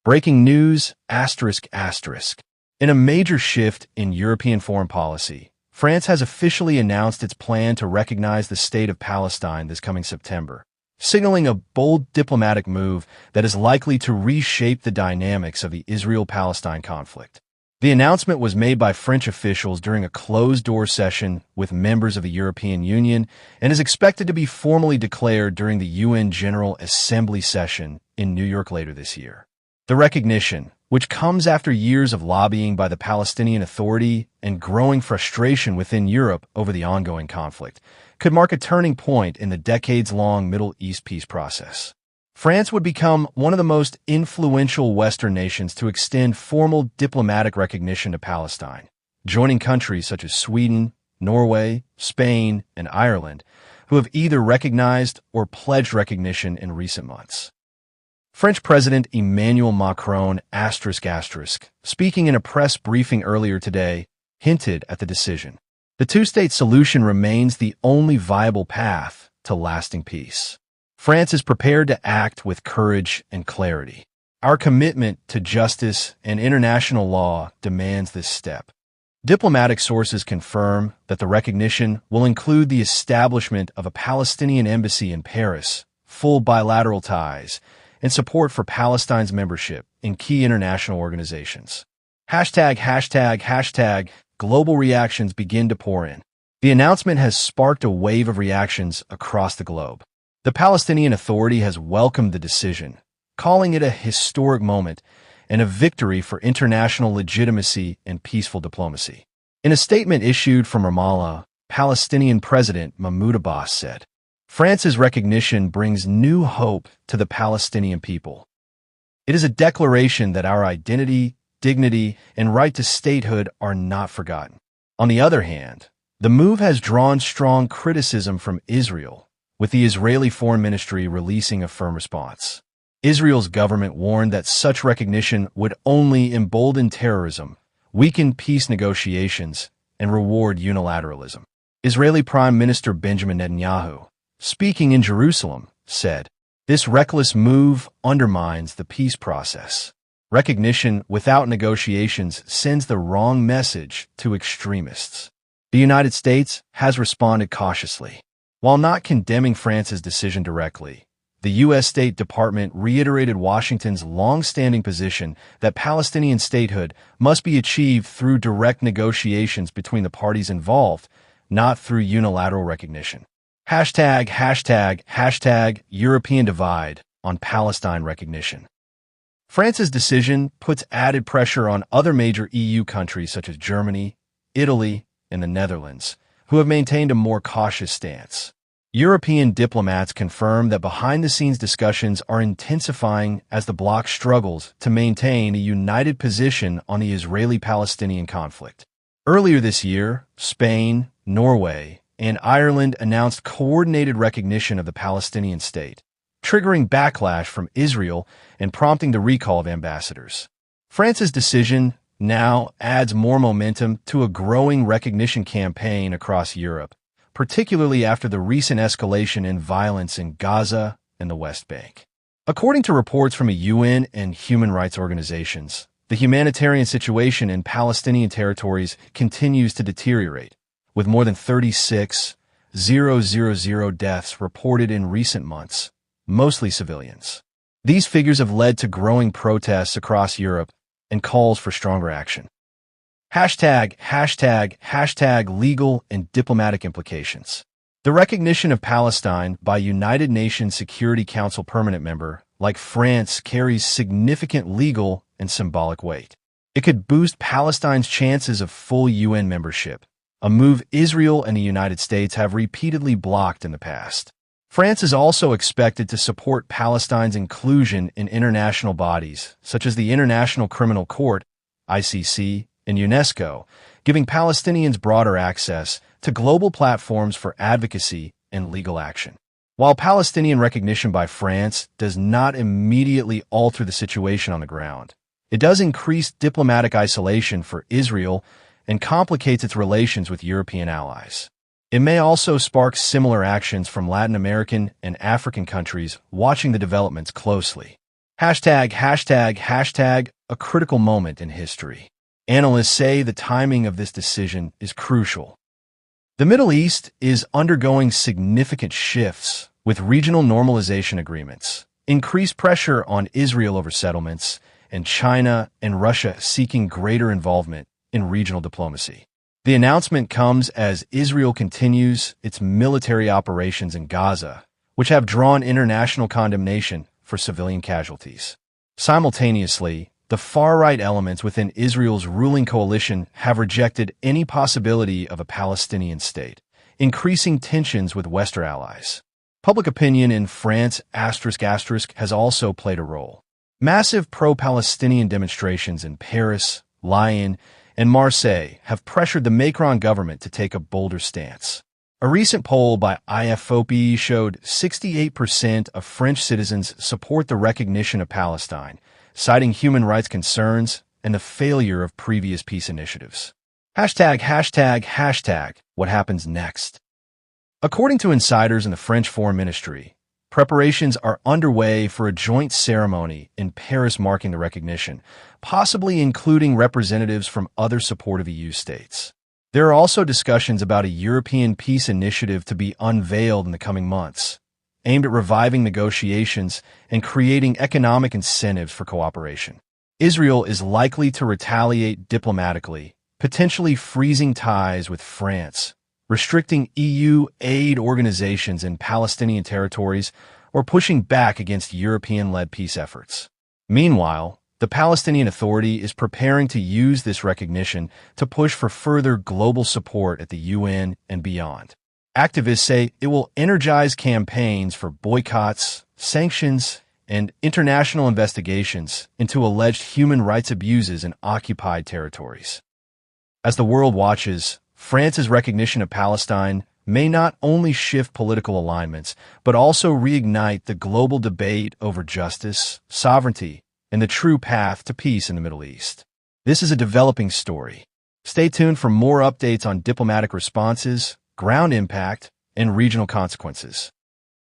Breaking news, asterisk, asterisk. In a major shift in European foreign policy, France has officially announced its plan to recognize the State of Palestine this coming September, signaling a bold diplomatic move that is likely to reshape the dynamics of the Israel-Palestine conflict. The announcement was made by French officials during a closed-door session with members of the European Union and is expected to be formally declared during the UN General Assembly session in New York later this year. The recognition, which comes after years of lobbying by the Palestinian Authority and growing frustration within Europe over the ongoing conflict, could mark a turning point in the decades-long Middle East peace process. France would become one of the most influential Western nations to extend formal diplomatic recognition to Palestine, joining countries such as Sweden, Norway, Spain, and Ireland, who have either recognized or pledged recognition in recent months. French President Emmanuel Macron, speaking in a press briefing earlier today, hinted at the decision. The two-state solution remains the only viable path to lasting peace. France is prepared to act with courage and clarity. Our commitment to justice and international law demands this step. Diplomatic sources confirm that the recognition will include the establishment of a Palestinian embassy in Paris, full bilateral ties, and support for Palestine's membership in key international organizations. Global reactions begin to pour in. The announcement has sparked a wave of reactions across the globe. The Palestinian Authority has welcomed the decision, calling it a historic moment and a victory for international legitimacy and peaceful diplomacy. In a statement issued from Ramallah, Palestinian President Mahmoud Abbas said, "France's recognition brings new hope to the Palestinian people. It is a declaration that our identity, dignity, and right to statehood are not forgotten." On the other hand, the move has drawn strong criticism from Israel, with the Israeli Foreign Ministry releasing a firm response. Israel's government warned that such recognition would only embolden terrorism, weaken peace negotiations, and reward unilateralism. Israeli Prime Minister Benjamin Netanyahu, speaking in Jerusalem, said, "This reckless move undermines the peace process. Recognition without negotiations sends the wrong message to extremists." The United States has responded cautiously. While not condemning France's decision directly, the U.S. State Department reiterated Washington's long-standing position that Palestinian statehood must be achieved through direct negotiations between the parties involved, not through unilateral recognition. European divide on Palestine recognition. France's decision puts added pressure on other major EU countries such as Germany, Italy, and the Netherlands, who have maintained a more cautious stance. European diplomats confirm that behind-the-scenes discussions are intensifying as the bloc struggles to maintain a united position on the Israeli-Palestinian conflict. Earlier this year, Spain, Norway, and Ireland announced coordinated recognition of the Palestinian state, triggering backlash from Israel and prompting the recall of ambassadors. France's decision now adds more momentum to a growing recognition campaign across Europe, particularly after the recent escalation in violence in Gaza and the West Bank. According to reports from UN and human rights organizations, the humanitarian situation in Palestinian territories continues to deteriorate, with more than 36,000 deaths reported in recent months, mostly civilians. These figures have led to growing protests across Europe and calls for stronger action. Legal and diplomatic implications. The recognition of Palestine by United Nations Security Council permanent member like France carries significant legal and symbolic weight. It could boost Palestine's chances of full UN membership, a move Israel and the United States have repeatedly blocked in the past. France is also expected to support Palestine's inclusion in international bodies, such as the International Criminal Court, ICC, and UNESCO, giving Palestinians broader access to global platforms for advocacy and legal action. While Palestinian recognition by France does not immediately alter the situation on the ground, it does increase diplomatic isolation for Israel and complicates its relations with European allies. It may also spark similar actions from Latin American and African countries watching the developments closely. Hashtag, a critical moment in history. Analysts say the timing of this decision is crucial. The Middle East is undergoing significant shifts with regional normalization agreements, increased pressure on Israel over settlements, and China and Russia seeking greater involvement in regional diplomacy. The announcement comes as Israel continues its military operations in Gaza, which have drawn international condemnation for civilian casualties. Simultaneously, the far-right elements within Israel's ruling coalition have rejected any possibility of a Palestinian state, increasing tensions with Western allies. Public opinion in France has also played a role. Massive pro-Palestinian demonstrations in Paris, Lyon, and Marseille have pressured the Macron government to take a bolder stance. A recent poll by IFOP showed 68% of French citizens support the recognition of Palestine, citing human rights concerns and the failure of previous peace initiatives. Hashtag, what happens next? According to insiders in the French Foreign Ministry, preparations are underway for a joint ceremony in Paris marking the recognition, possibly including representatives from other supportive EU states. There are also discussions about a European peace initiative to be unveiled in the coming months, aimed at reviving negotiations and creating economic incentives for cooperation. Israel is likely to retaliate diplomatically, potentially freezing ties with France, restricting EU aid organizations in Palestinian territories, or pushing back against European-led peace efforts. Meanwhile, the Palestinian Authority is preparing to use this recognition to push for further global support at the UN and beyond. Activists say it will energize campaigns for boycotts, sanctions, and international investigations into alleged human rights abuses in occupied territories. As the world watches, France's recognition of Palestine may not only shift political alignments, but also reignite the global debate over justice, sovereignty, and the true path to peace in the Middle East. This is a developing story. Stay tuned for more updates on diplomatic responses, ground impact, and regional consequences.